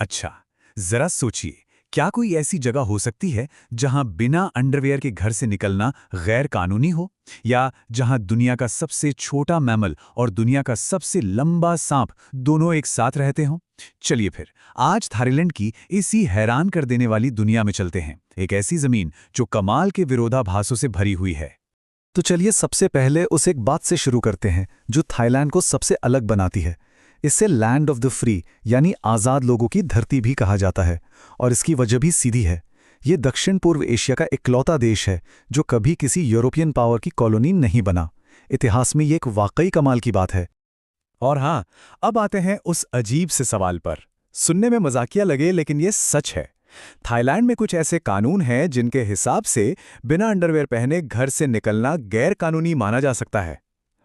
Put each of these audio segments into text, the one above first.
अच्छा, जरा सोचिए, क्या कोई ऐसी जगह हो सकती है जहां बिना अंडरवेयर के घर से निकलना गैर कानूनी हो? या जहां दुनिया का सबसे छोटा मैमल और दुनिया का सबसे लंबा सांप दोनों एक साथ रहते हों? चलिए फिर, आज थाईलैंड की इसी हैरान कर देने वाली दुनिया में चलते हैं, एक ऐसी जमीन जो कमाल के विरोधाभासों से भरी हुई है। तो चलिए सबसे पहले उस एक बात से शुरू करते हैं जो थाईलैंड को सबसे अलग बनाती है। इसे लैंड ऑफ द फ्री यानी आज़ाद लोगों की धरती भी कहा जाता है, और इसकी वजह भी सीधी है। ये दक्षिण पूर्व एशिया का इकलौता देश है जो कभी किसी यूरोपियन पावर की कॉलोनी नहीं बना। इतिहास में ये एक वाकई कमाल की बात है। और हाँ, अब आते हैं उस अजीब से सवाल पर। सुनने में मजाकिया लगे लेकिन ये सच है। थाईलैंड में कुछ ऐसे कानून हैं जिनके हिसाब से बिना अंडरवेयर पहने घर से निकलना गैर कानूनी माना जा सकता है।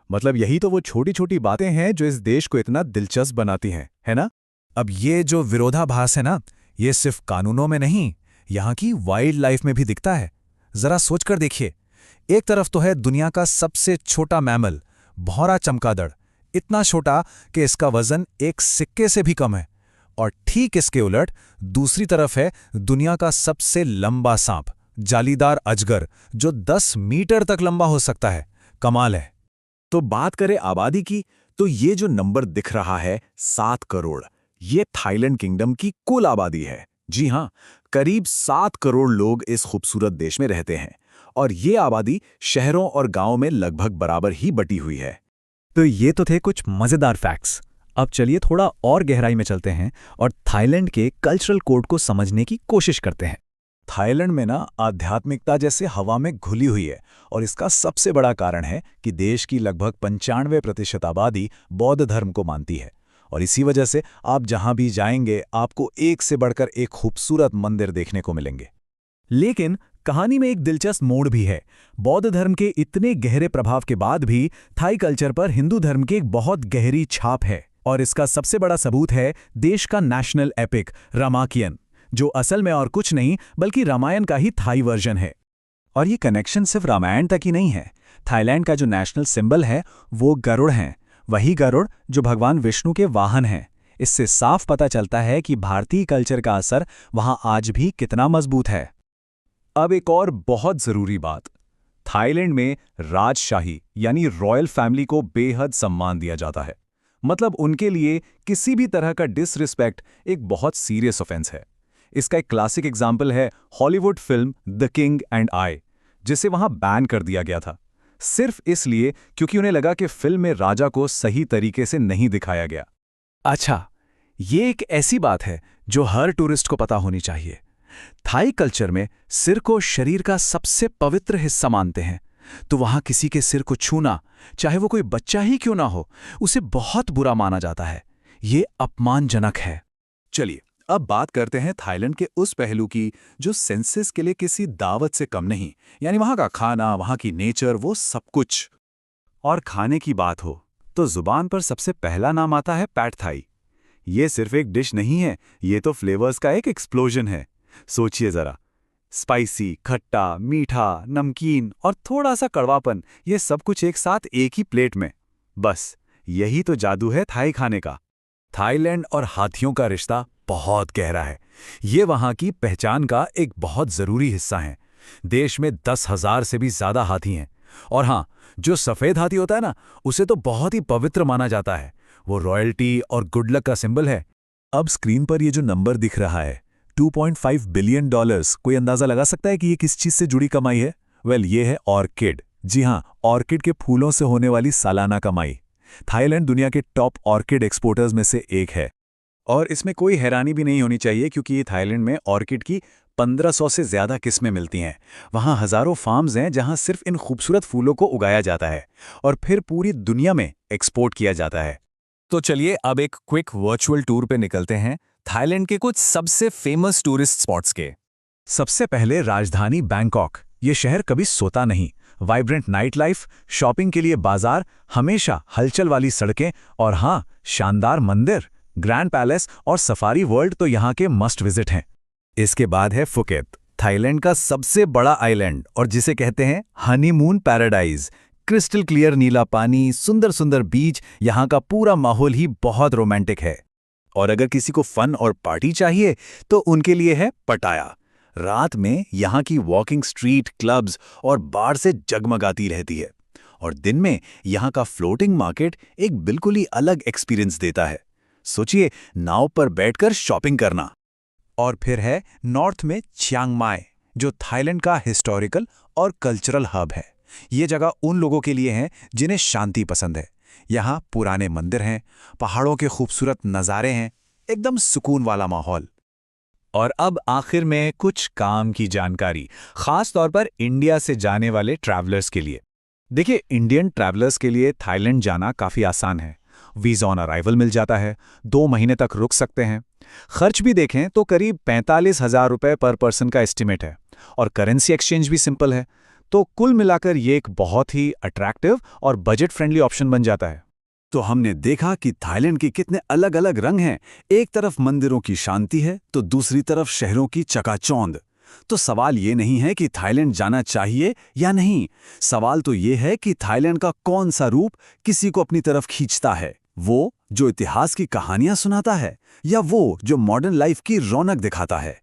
मतलब यही तो वो छोटी छोटी बातें हैं जो इस देश को इतना दिलचस्प बनाती हैं, है ना? अब ये जो विरोधाभास है ना, ये सिर्फ कानूनों में नहीं, यहाँ की वाइल्ड लाइफ में भी दिखता है। जरा सोचकर देखिए, एक तरफ तो है दुनिया का सबसे छोटा मैमल, भौरा चमगादड़, इतना छोटा कि इसका वजन एक सिक्के से भी कम है। और ठीक इसके उलट दूसरी तरफ है दुनिया का सबसे लंबा सांप, जालीदार अजगर, जो 10 मीटर तक लंबा हो सकता है। कमाल है। तो बात करें आबादी की, तो ये जो नंबर दिख रहा है 7 करोड़, ये थाईलैंड किंगडम की कुल आबादी है। जी हाँ, करीब 7 करोड़ लोग इस खूबसूरत देश में रहते हैं, और ये आबादी शहरों और गांवों में लगभग बराबर ही बटी हुई है। तो ये तो थे कुछ मज़ेदार फैक्ट्स। अब चलिए थोड़ा और गहराई में चलते हैं और थाईलैंड के कल्चरल कोड को समझने की कोशिश करते हैं। थाईलैंड में ना आध्यात्मिकता जैसे हवा में घुली हुई है, और इसका सबसे बड़ा कारण है कि देश की लगभग 95% आबादी बौद्ध धर्म को मानती है। और इसी वजह से आप जहां भी जाएंगे आपको एक से बढ़कर एक खूबसूरत मंदिर देखने को मिलेंगे। लेकिन कहानी में एक दिलचस्प मोड़ भी है। बौद्ध धर्म के इतने गहरे प्रभाव के बाद भी थाई कल्चर पर हिंदू धर्म की एक बहुत गहरी छाप है, और इसका सबसे बड़ा सबूत है देश का नेशनल एपिक रामायण, जो असल में और कुछ नहीं बल्कि रामायण का ही थाई वर्जन है। और ये कनेक्शन सिर्फ रामायण तक ही नहीं है। थाईलैंड का जो नेशनल सिंबल है वो गरुड़ है, वही गरुड़ जो भगवान विष्णु के वाहन हैं। इससे साफ पता चलता है कि भारतीय कल्चर का असर वहां आज भी कितना मजबूत है। अब एक और बहुत जरूरी बात, थाईलैंड में राजशाही यानी रॉयल फैमिली को बेहद सम्मान दिया जाता है। मतलब उनके लिए किसी भी तरह का डिसरिस्पेक्ट एक बहुत सीरियस ऑफेंस है। इसका एक क्लासिक एग्जाम्पल है Hollywood film the king and I, जिसे वहां बैन कर दिया गया था, सिर्फ इसलिए क्योंकि उन्हें लगा कि फिल्म में राजा को सही तरीके से नहीं दिखाया गया। अच्छा, ये एक ऐसी बात है जो हर टूरिस्ट को पता होनी चाहिए। थाई कल्चर में सिर को शरीर का सबसे पवित्र हिस्सा मानते हैं, तो वहां किसी के सिर को छूना, चाहे वो कोई बच्चा ही क्यों ना हो, उसे बहुत बुरा माना जाता है। ये अपमानजनक है। चलिए अब बात करते हैं थाईलैंड के उस पहलू की जो सेंसस के लिए किसी दावत से कम नहीं, यानी वहां का खाना, वहां की नेचर, वो सब कुछ। और खाने की बात हो तो जुबान पर सबसे पहला नाम आता है पैड थाई। ये सिर्फ एक डिश नहीं है, ये तो फ्लेवर्स का एक एक्सप्लोजन है। सोचिए जरा, स्पाइसी, खट्टा, मीठा, नमकीन और थोड़ा सा कड़वापन, ये सब कुछ एक साथ एक ही प्लेट में। बस यही तो जादू है थाई खाने का। थाईलैंड और हाथियों का रिश्ता बहुत गहरा है। ये वहां की पहचान का एक बहुत जरूरी हिस्सा है। देश में 10,000 से भी ज्यादा हाथी हैं। और हाँ, जो सफेद हाथी होता है ना, उसे तो बहुत ही पवित्र माना जाता है। वो रॉयल्टी और गुड लक का सिंबल है। अब स्क्रीन पर ये जो नंबर दिख रहा है, $2.5 बिलियन, कोई अंदाजा लगा सकता है कि ये किस चीज से जुड़ी कमाई है? वेल, ये है ऑर्किड। जी हाँ, ऑर्किड के फूलों से होने वाली सालाना कमाई। थाईलैंड दुनिया के टॉप ऑर्किड एक्सपोर्टर्स में से एक है। और इसमें कोई हैरानी भी नहीं होनी चाहिए, क्योंकि ये थाईलैंड में ऑर्किड की 1500 से ज्यादा किस्में मिलती हैं। वहाँ हजारों फार्म्स हैं जहाँ सिर्फ इन खूबसूरत फूलों को उगाया जाता है और फिर पूरी दुनिया में एक्सपोर्ट किया जाता है। तो चलिए अब एक क्विक वर्चुअल टूर पे निकलते हैं थाईलैंड के कुछ सबसे फेमस टूरिस्ट स्पॉट्स के। सबसे पहले राजधानी बैंकॉक। ये शहर कभी सोता नहीं। वाइब्रेंट नाइट लाइफ, शॉपिंग के लिए बाजार, हमेशा हलचल वाली सड़कें, और हाँ, शानदार मंदिर, ग्रैंड पैलेस और सफारी वर्ल्ड तो यहाँ के मस्ट विजिट हैं। इसके बाद है फुकेत, थाईलैंड का सबसे बड़ा आइलैंड और जिसे कहते हैं हनीमून पैराडाइज। क्रिस्टल क्लियर नीला पानी, सुंदर सुंदर बीच, यहाँ का पूरा माहौल ही बहुत रोमांटिक है। और अगर किसी को फन और पार्टी चाहिए तो उनके लिए है पटाया। रात में यहाँ की वॉकिंग स्ट्रीट, क्लब्स और बार से जगमगाती रहती है, और दिन में यहाँ का फ्लोटिंग मार्केट एक बिल्कुल ही अलग एक्सपीरियंस देता है। सोचिए, नाव पर बैठकर शॉपिंग करना। और फिर है नॉर्थ में चियांग माई, जो थाईलैंड का हिस्टोरिकल और कल्चरल हब है। ये जगह उन लोगों के लिए है जिन्हें शांति पसंद है। यहाँ पुराने मंदिर हैं, पहाड़ों के खूबसूरत नज़ारे हैं, एकदम सुकून वाला माहौल। और अब आखिर में कुछ काम की जानकारी, खास तौर पर इंडिया से जाने वाले ट्रैवलर्स के लिए। देखिए, इंडियन ट्रैवलर्स के लिए थाईलैंड जाना काफ़ी आसान है। वीज़ा ऑन अराइवल मिल जाता है, 2 महीने तक रुक सकते हैं। खर्च भी देखें तो करीब 45,000 रुपये पर पर्सन का एस्टिमेट है, और करेंसी एक्सचेंज भी सिंपल है। तो कुल मिलाकर ये एक बहुत ही अट्रैक्टिव और बजट फ्रेंडली ऑप्शन बन जाता है। तो हमने देखा कि थाईलैंड के कितने अलग अलग रंग हैं। एक तरफ मंदिरों की शांति है तो दूसरी तरफ शहरों की चकाचौंध। तो सवाल ये नहीं है कि थाईलैंड जाना चाहिए या नहीं, सवाल तो ये है कि थाईलैंड का कौन सा रूप किसी को अपनी तरफ खींचता है, वो जो इतिहास की कहानियां सुनाता है या वो जो मॉडर्न लाइफ की रौनक दिखाता है।